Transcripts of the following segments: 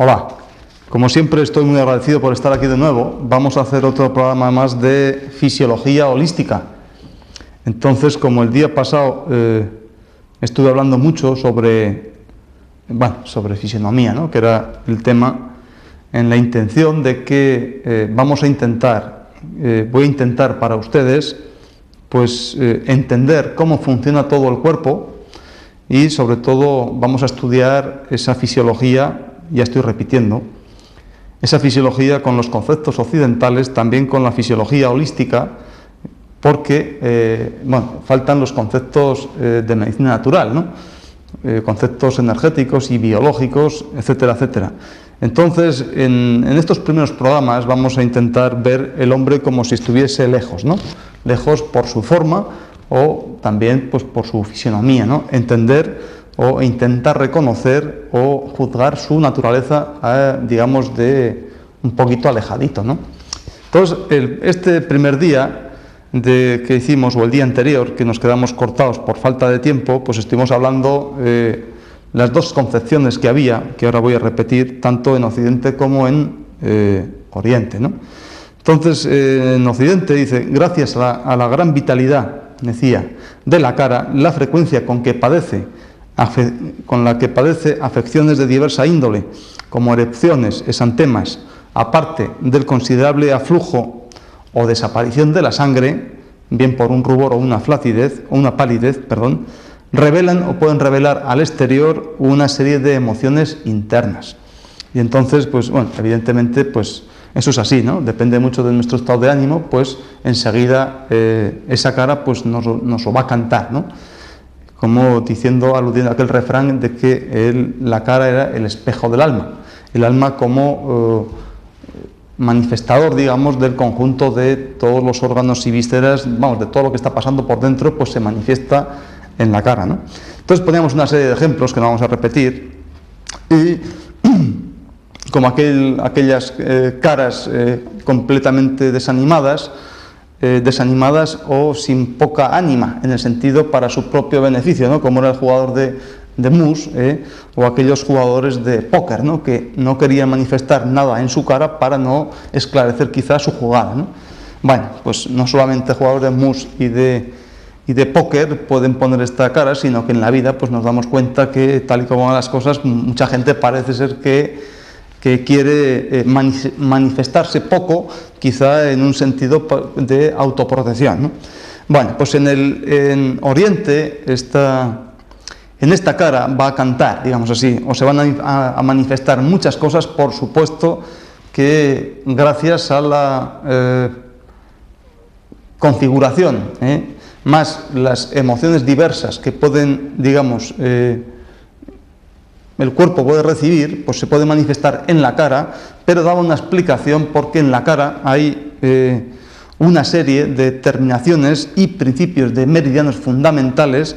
Hola, como siempre estoy muy agradecido por estar aquí de nuevo. Vamos a hacer otro programa más de fisiología holística. Entonces, como el día pasado estuve hablando mucho sobre fisionomía, ¿no?, que era el tema, en la intención de que voy a intentar para ustedes pues entender cómo funciona todo el cuerpo y sobre todo vamos a estudiar esa fisiología, ya estoy repitiendo, esa fisiología con los conceptos occidentales, también con la fisiología holística, porque faltan los conceptos de medicina natural, ¿no? Conceptos energéticos y biológicos, etcétera, etcétera. Entonces, en estos primeros programas vamos a intentar ver el hombre como si estuviese lejos, ¿no? Lejos por su forma o también pues, por su fisionomía, ¿no? Entender o intentar reconocer o juzgar su naturaleza, digamos, de un poquito alejadito, ¿no? Entonces, este primer día que hicimos, o el día anterior, que nos quedamos cortados por falta de tiempo, pues estuvimos hablando las dos concepciones que había, que ahora voy a repetir, tanto en Occidente como en Oriente, ¿no? Entonces, en Occidente dice, gracias a la gran vitalidad, decía, de la cara, la frecuencia con la que padece afecciones de diversa índole, como erupciones, exantemas, aparte del considerable aflujo o desaparición de la sangre, bien por un rubor o una palidez, revelan o pueden revelar al exterior una serie de emociones internas. Y entonces, pues bueno, evidentemente, pues eso es así, ¿no? Depende mucho de nuestro estado de ánimo, pues enseguida esa cara pues nos lo va a cantar, ¿no? Como aludiendo a aquel refrán de que la cara era el espejo del alma. El alma como manifestador, digamos, del conjunto de todos los órganos y vísceras, de todo lo que está pasando por dentro, pues se manifiesta en la cara, ¿no? Entonces poníamos una serie de ejemplos que no vamos a repetir, y como aquellas caras completamente desanimadas o sin poca ánima, en el sentido para su propio beneficio, ¿no? Como era el jugador de mus, o aquellos jugadores de póker, ¿no?, que no querían manifestar nada en su cara para no esclarecer quizás su jugada, ¿no? Bueno, pues no solamente jugadores de mus y de póker pueden poner esta cara, sino que en la vida pues nos damos cuenta que, tal y como van las cosas, mucha gente parece ser que quiere manifestarse poco, quizá en un sentido de autoprotección, ¿no? Bueno, pues en Oriente en esta cara va a cantar, digamos así, o se van a manifestar muchas cosas, por supuesto que gracias a la configuración, más las emociones diversas que pueden, digamos, el cuerpo puede recibir, pues se puede manifestar en la cara, pero daba una explicación porque en la cara hay una serie de terminaciones y principios de meridianos fundamentales,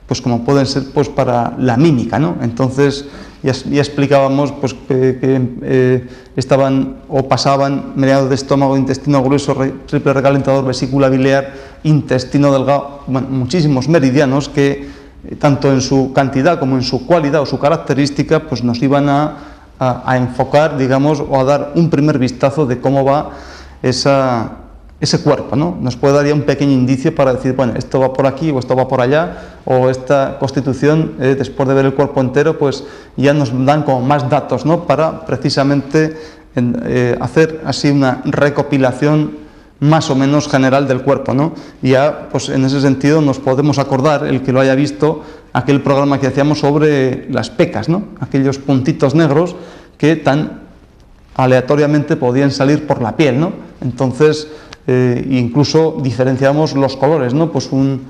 pues como pueden ser pues para la mímica, ¿no? Entonces ya explicábamos pues que estaban o pasaban meridianos de estómago, intestino grueso, triple recalentador, vesícula biliar, intestino delgado, muchísimos meridianos que tanto en su cantidad como en su cualidad o su característica pues nos iban a enfocar, digamos, o a dar un primer vistazo de cómo va ese cuerpo, ¿no? Nos puede dar ya un pequeño indicio para decir, bueno, esto va por aquí o esto va por allá, o esta constitución, después de ver el cuerpo entero, pues ya nos dan como más datos, ¿no?, para precisamente hacer así una recopilación más o menos general del cuerpo, ¿no? Y ya, pues en ese sentido nos podemos acordar, el que lo haya visto, aquel programa que hacíamos sobre las pecas, ¿no?, aquellos puntitos negros que tan aleatoriamente podían salir por la piel, ¿no? Entonces, incluso diferenciamos los colores, ¿no? Pues un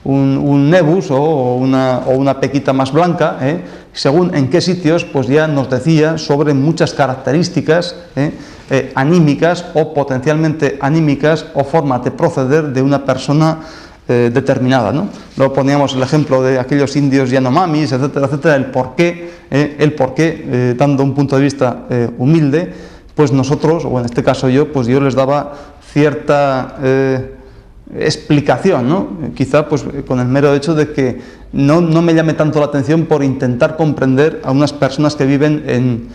nebus o una pequita más blanca, según en qué sitios, pues ya nos decía sobre muchas características anímicas o potencialmente anímicas o formas de proceder de una persona determinada, ¿no? Luego poníamos el ejemplo de aquellos indios Yanomamis, etcétera, etcétera, el porqué, dando un punto de vista humilde, pues nosotros, o en este caso yo, pues yo les daba cierta explicación, ¿no? Quizá pues con el mero hecho de que no me llame tanto la atención por intentar comprender a unas personas que viven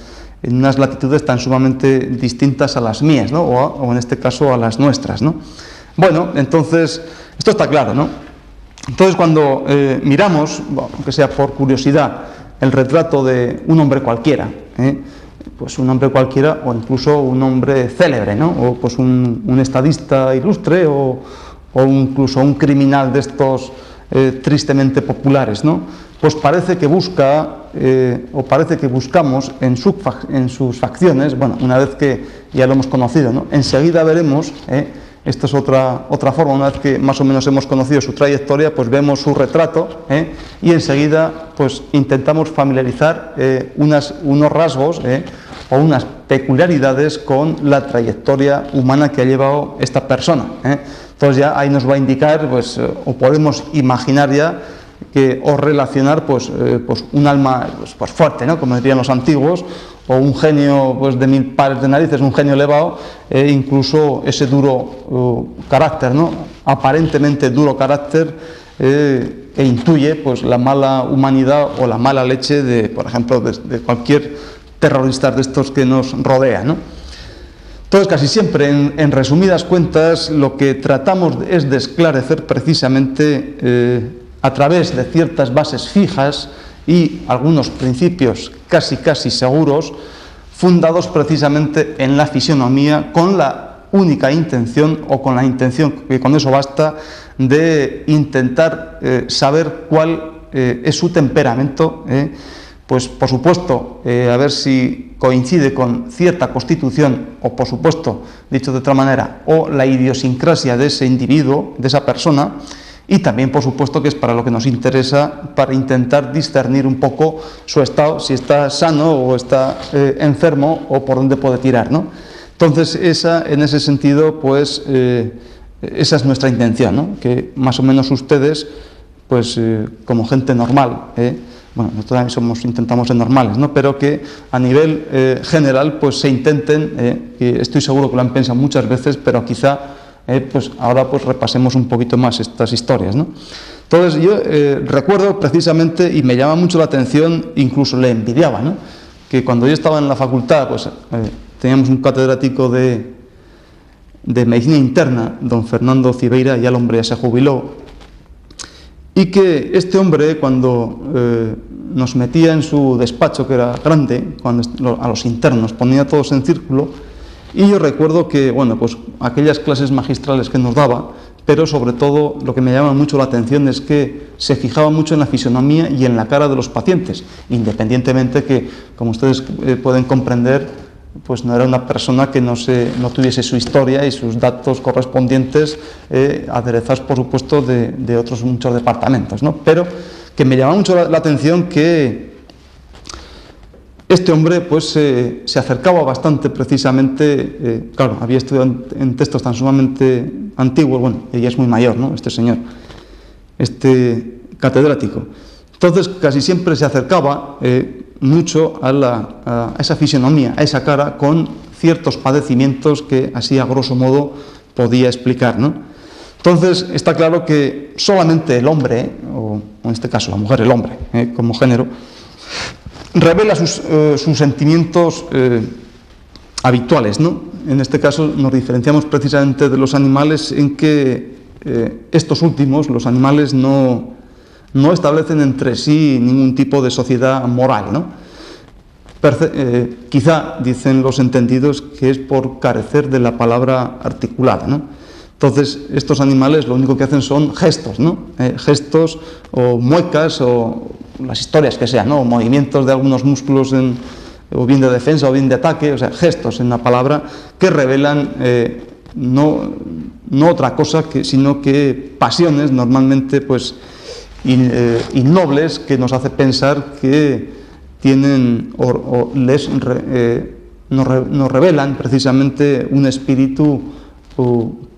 en unas latitudes tan sumamente distintas a las mías, ¿no? O en este caso a las nuestras, ¿no? Bueno, entonces, esto está claro, ¿no? Entonces, cuando miramos, bueno, aunque sea por curiosidad, el retrato de un hombre cualquiera, pues un hombre cualquiera o incluso un hombre célebre, ¿no? O pues un estadista ilustre o incluso un criminal de estos tristemente populares, ¿no? Pues parece que busca o parece que buscamos en sus facciones, bueno, una vez que ya lo hemos conocido, ¿no? Enseguida veremos, esta es otra forma, una vez que más o menos hemos conocido su trayectoria, pues vemos su retrato, y enseguida pues intentamos familiarizar unos rasgos o unas peculiaridades con la trayectoria humana que ha llevado esta persona. Entonces ya ahí nos va a indicar, pues, o podemos imaginar ya o relacionar pues un alma pues fuerte, ¿no? Como dirían los antiguos, o un genio pues de 1000 pares de narices, un genio elevado, incluso ese duro carácter, ¿no? Aparentemente duro carácter que intuye pues la mala humanidad o la mala leche de, por ejemplo, de cualquier terrorista de estos que nos rodea, ¿no? Entonces, casi siempre, en resumidas cuentas, lo que tratamos es de esclarecer precisamente a través de ciertas bases fijas y algunos principios casi seguros, fundados precisamente en la fisionomía, con la única intención, o con la intención, que con eso basta, de intentar saber cuál es su temperamento, pues por supuesto, a ver si coincide con cierta constitución, o por supuesto, dicho de otra manera, o la idiosincrasia de ese individuo, de esa persona, y también, por supuesto, que es para lo que nos interesa, para intentar discernir un poco su estado, si está sano o está enfermo, o por dónde puede tirar, ¿no? Entonces, en ese sentido, pues, esa es nuestra intención, ¿no? Que más o menos ustedes, pues, como gente normal, bueno, nosotros también intentamos ser normales, ¿no? Pero que a nivel general, pues, se intenten, y estoy seguro que lo han pensado muchas veces, pero quizá pues ahora pues repasemos un poquito más estas historias, ¿no? Entonces yo recuerdo precisamente, y me llama mucho la atención, incluso le envidiaba, ¿no? Que cuando yo estaba en la facultad, pues teníamos un catedrático de medicina interna, don Fernando Cibeira, ya el hombre ya se jubiló, y que este hombre, cuando nos metía en su despacho, que era grande, cuando a los internos ponía todos en círculo, y yo recuerdo que, bueno, pues aquellas clases magistrales que nos daba, pero sobre todo lo que me llama mucho la atención es que se fijaba mucho en la fisonomía y en la cara de los pacientes, independientemente que, como ustedes pueden comprender, pues no era una persona que no tuviese su historia y sus datos correspondientes aderezados, por supuesto, de otros muchos departamentos, ¿no? Pero que me llama mucho la atención que este hombre pues se acercaba bastante precisamente, claro, había estudiado en textos tan sumamente antiguos, bueno, ella es muy mayor, ¿no? Este señor, este catedrático. Entonces casi siempre se acercaba mucho a esa fisionomía, a esa cara, con ciertos padecimientos que así a grosso modo podía explicar, ¿no? Entonces está claro que solamente el hombre, o en este caso la mujer, el hombre, como género, revela sus sentimientos habituales, ¿no? En este caso nos diferenciamos precisamente de los animales en que estos últimos, los animales, no establecen entre sí ningún tipo de sociedad moral, ¿no? Quizá, dicen los entendidos, que es por carecer de la palabra articulada, ¿no? Entonces, estos animales lo único que hacen son gestos, ¿no? Gestos o muecas o las historias que sean, ¿no? O movimientos de algunos músculos o bien de defensa o bien de ataque, o sea, gestos en la palabra que revelan no otra cosa sino que pasiones normalmente pues innobles, que nos hace pensar que tienen nos revelan precisamente un espíritu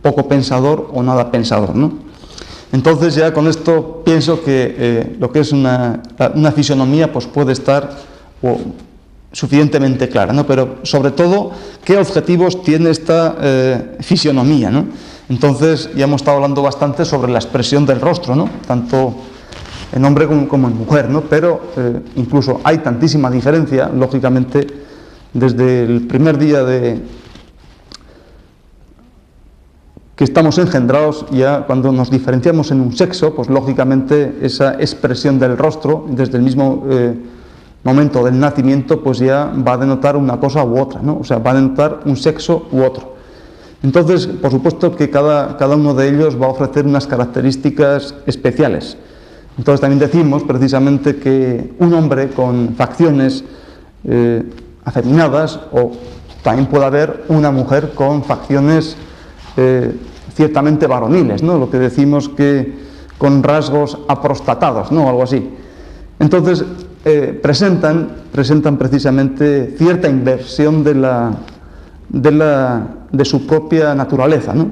poco pensador o nada pensador, ¿no? Entonces ya con esto pienso que lo que es una fisonomía pues puede estar suficientemente clara, ¿no? Pero sobre todo, ¿qué objetivos tiene esta fisonomía, ¿no? Entonces ya hemos estado hablando bastante sobre la expresión del rostro, ¿no? Tanto en hombre como en mujer, ¿no? Pero incluso hay tantísima diferencia, lógicamente desde el primer día que estamos engendrados, ya cuando nos diferenciamos en un sexo, pues lógicamente esa expresión del rostro, desde el mismo momento del nacimiento, pues ya va a denotar una cosa u otra, ¿no? O sea, va a denotar un sexo u otro. Entonces, por supuesto que cada uno de ellos va a ofrecer unas características especiales. Entonces también decimos precisamente que un hombre con facciones afeminadas, o también puede haber una mujer con facciones ciertamente varoniles, ¿no? Lo que decimos que con rasgos aprostatados, ¿no? Algo así. Entonces presentan precisamente cierta inversión de su propia naturaleza, ¿no?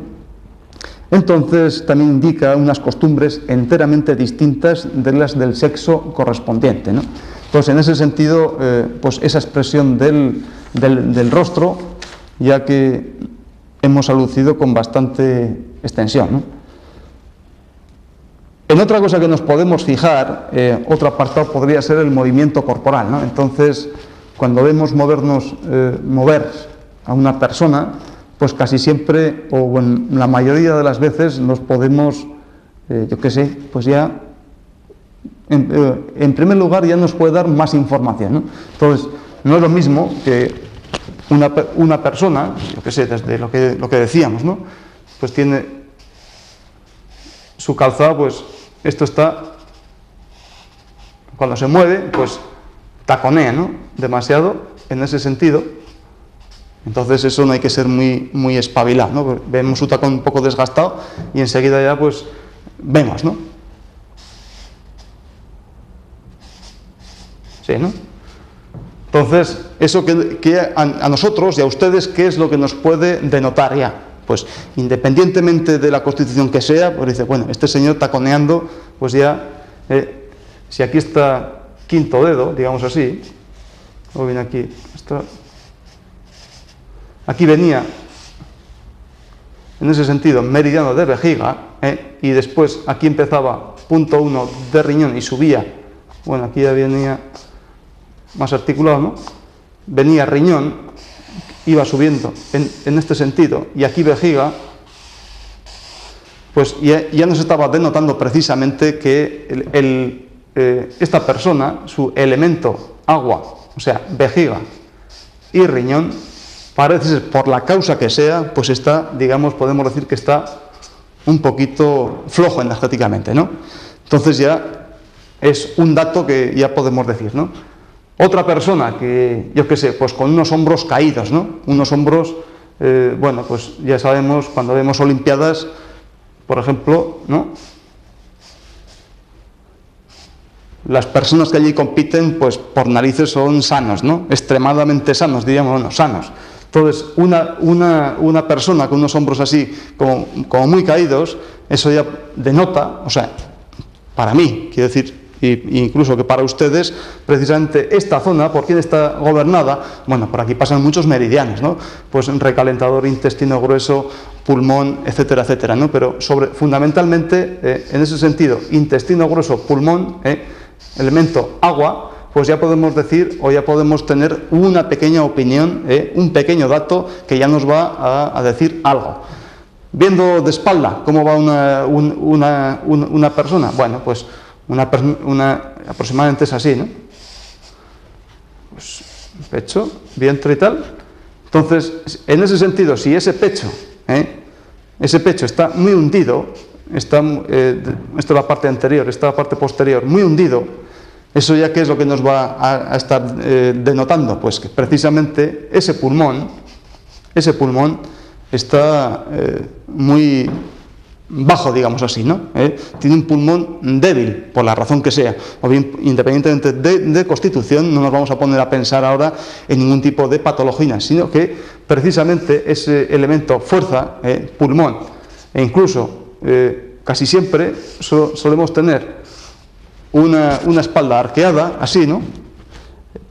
Entonces también indica unas costumbres enteramente distintas de las del sexo correspondiente, ¿no? Entonces en ese sentido, pues esa expresión del rostro, ya que hemos aludido con bastante extensión, ¿no? En otra cosa que nos podemos fijar, otro apartado podría ser el movimiento corporal, ¿no? Entonces, cuando vemos mover a una persona, pues casi siempre, o en la mayoría de las veces, nos podemos, yo qué sé, pues ya, en primer lugar, ya nos puede dar más información, ¿no? Entonces, no es lo mismo que una persona, yo qué sé, desde lo que decíamos, ¿no? Pues tiene su calzado, pues esto está, cuando se mueve, pues taconea, ¿no? Demasiado en ese sentido. Entonces eso no hay que ser muy espabilado, ¿no? Vemos su tacón un poco desgastado y enseguida ya pues vemos, ¿no? Sí, ¿no? Entonces, eso que a nosotros y a ustedes, ¿qué es lo que nos puede denotar ya? Pues independientemente de la constitución que sea, pues dice, bueno, este señor taconeando, pues ya, si aquí está quinto dedo, digamos así, o viene aquí, aquí venía, en ese sentido, meridiano de vejiga, y después aquí empezaba punto 1 de riñón y subía, bueno, aquí ya venía más articulado, ¿no? Venía riñón, iba subiendo en este sentido, y aquí vejiga, pues ya nos estaba denotando precisamente que esta persona, su elemento agua, o sea, vejiga y riñón, parece ser, por la causa que sea, pues está, digamos, podemos decir que está un poquito flojo energéticamente, ¿no? Entonces ya es un dato que ya podemos decir, ¿no? Otra persona que, yo qué sé, pues con unos hombros caídos, ¿no? Unos hombros, bueno, pues ya sabemos, cuando vemos Olimpiadas, por ejemplo, ¿no? Las personas que allí compiten, pues por narices son sanos, ¿no? Extremadamente sanos, diríamos, bueno, sanos. Entonces, una persona con unos hombros así, como muy caídos, eso ya denota, o sea, para mí, quiero decir, incluso que para ustedes, precisamente esta zona, ¿por quién está gobernada? Bueno, por aquí pasan muchos meridianos, ¿no? Pues recalentador, intestino grueso, pulmón, etcétera, etcétera, ¿no? Pero fundamentalmente, en ese sentido, intestino grueso, pulmón, elemento agua, pues ya podemos decir, o ya podemos tener una pequeña opinión, un pequeño dato que ya nos va a decir algo. Viendo de espalda cómo va una persona, bueno, pues aproximadamente es así, ¿no? Pues pecho, vientre y tal. Entonces, en ese sentido, si ese pecho está muy hundido, esta es la parte anterior, esta la parte posterior, muy hundido, eso ya ¿qué es lo que nos va a estar denotando? Pues que precisamente ese pulmón está muy bajo, digamos así, ¿no? Tiene un pulmón débil, por la razón que sea, o bien, independientemente de constitución, no nos vamos a poner a pensar ahora en ningún tipo de patología, sino que precisamente ese elemento fuerza, pulmón, e incluso casi siempre solemos tener una espalda arqueada, así, ¿no?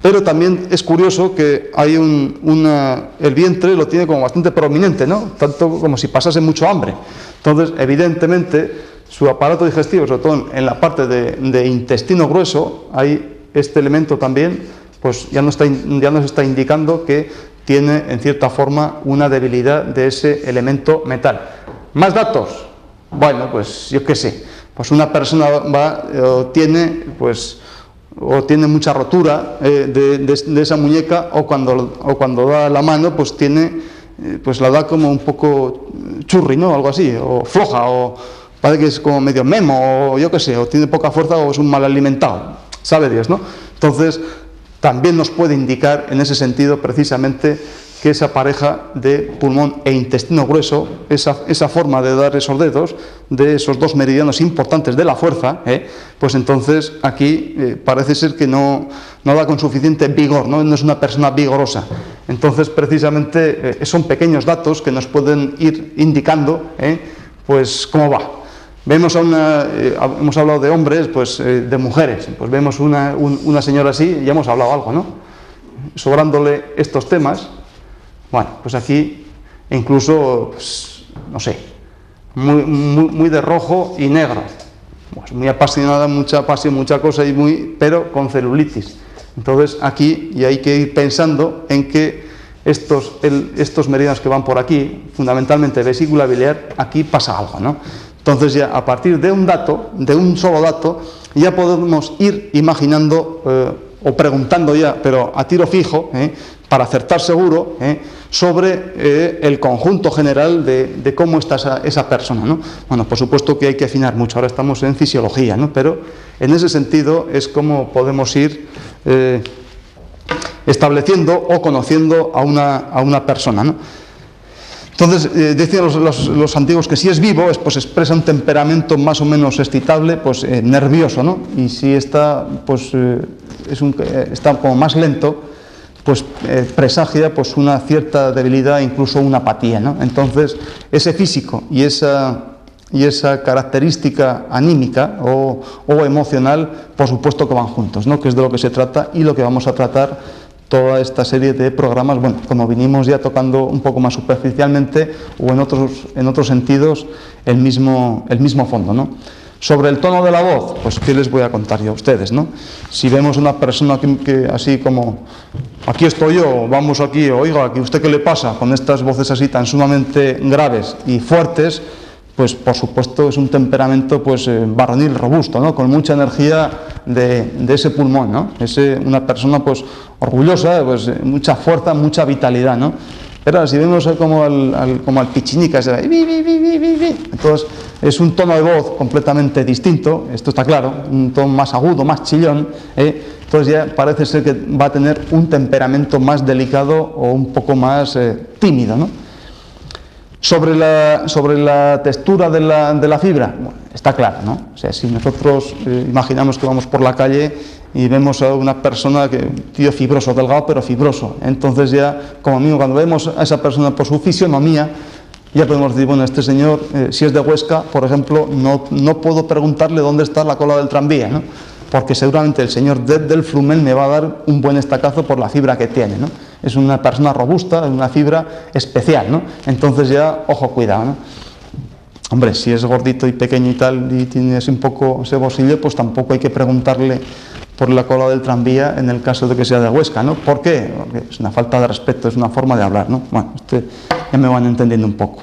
Pero también es curioso que hay el vientre lo tiene como bastante prominente, ¿no? Tanto como si pasase mucho hambre. Entonces, evidentemente, su aparato digestivo, sobre todo en la parte de intestino grueso, hay este elemento también, pues ya nos está indicando que tiene en cierta forma una debilidad de ese elemento metal. ¿Más datos? Bueno, pues yo qué sé, pues una persona tiene mucha rotura de esa muñeca, o cuando da la mano pues la da como un poco churri, ¿no? Algo así, o floja, o parece que es como medio memo, o yo qué sé, o tiene poca fuerza, o es un mal alimentado, sabe Dios, ¿no? Entonces también nos puede indicar en ese sentido precisamente que esa pareja de pulmón e intestino grueso, esa forma de dar esos dedos, de esos dos meridianos importantes de la fuerza, pues entonces aquí parece ser que no da con suficiente vigor, no es una persona vigorosa. Entonces precisamente son pequeños datos que nos pueden ir indicando pues cómo va. Vemos hemos hablado de hombres, pues de mujeres, pues vemos una señora así, y ya hemos hablado algo, ¿no? Sobrándole estos temas. Bueno, pues aquí incluso, pues, no sé, muy de rojo y negro, pues muy apasionada, mucha pasión, mucha cosa, pero con celulitis. Entonces aquí ya hay que ir pensando en que estos meridianos que van por aquí, fundamentalmente vesícula biliar, aquí pasa algo, ¿no? Entonces ya a partir de un solo dato, ya podemos ir imaginando o preguntando ya, pero a tiro fijo, para acertar seguro, sobre el conjunto general de cómo está esa persona, ¿no? Bueno, por supuesto que hay que afinar mucho, ahora estamos en fisiología, ¿no? Pero en ese sentido es como podemos ir estableciendo o conociendo a una persona, ¿no? Entonces, decían los antiguos que si es vivo, pues expresa un temperamento más o menos excitable, pues nervioso, ¿no? Y si está, pues está como más lento, pues presagia pues una cierta debilidad, incluso una apatía, ¿no? Entonces, ese físico y esa característica anímica o emocional, por supuesto que van juntos, ¿no? Que es de lo que se trata y lo que vamos a tratar toda esta serie de programas, bueno, como vinimos ya tocando un poco más superficialmente o en otros sentidos el mismo fondo, ¿no? Sobre el tono de la voz, pues ¿qué les voy a contar yo a ustedes, ¿no? Si vemos una persona que así como, aquí estoy yo, vamos aquí, oiga, ¿a usted qué le pasa? Con estas voces así tan sumamente graves y fuertes, pues por supuesto es un temperamento pues varonil robusto, ¿no? Con mucha energía de ese pulmón, ¿no? Una persona pues orgullosa, pues mucha fuerza, mucha vitalidad, ¿no? Pero si vemos como al pichinica, entonces es un tono de voz completamente distinto, esto está claro, un tono más agudo, más chillón, entonces ya parece ser que va a tener un temperamento más delicado o un poco más tímido, ¿no? Sobre la textura de la fibra, bueno, está claro, ¿no? O sea, si nosotros imaginamos que vamos por la calle y vemos a una persona, tío fibroso, delgado pero fibroso, entonces ya, como mínimo, cuando vemos a esa persona por su fisionomía, ya podemos decir, bueno, este señor, si es de Huesca, por ejemplo, no puedo preguntarle dónde está la cola del tranvía, ¿no? Porque seguramente el señor del Flumen me va a dar un buen estacazo por la fibra que tiene, ¿no? Es una persona robusta, una fibra especial, ¿no? Entonces ya, ojo, cuidado, ¿no? Hombre, si es gordito y pequeño y tal, y tiene así un poco ese bolsillo, pues tampoco hay que preguntarle por la cola del tranvía en el caso de que sea de Huesca, ¿no? ¿Por qué? Porque es una falta de respeto, es una forma de hablar, ¿no? Bueno, ya me van entendiendo un poco.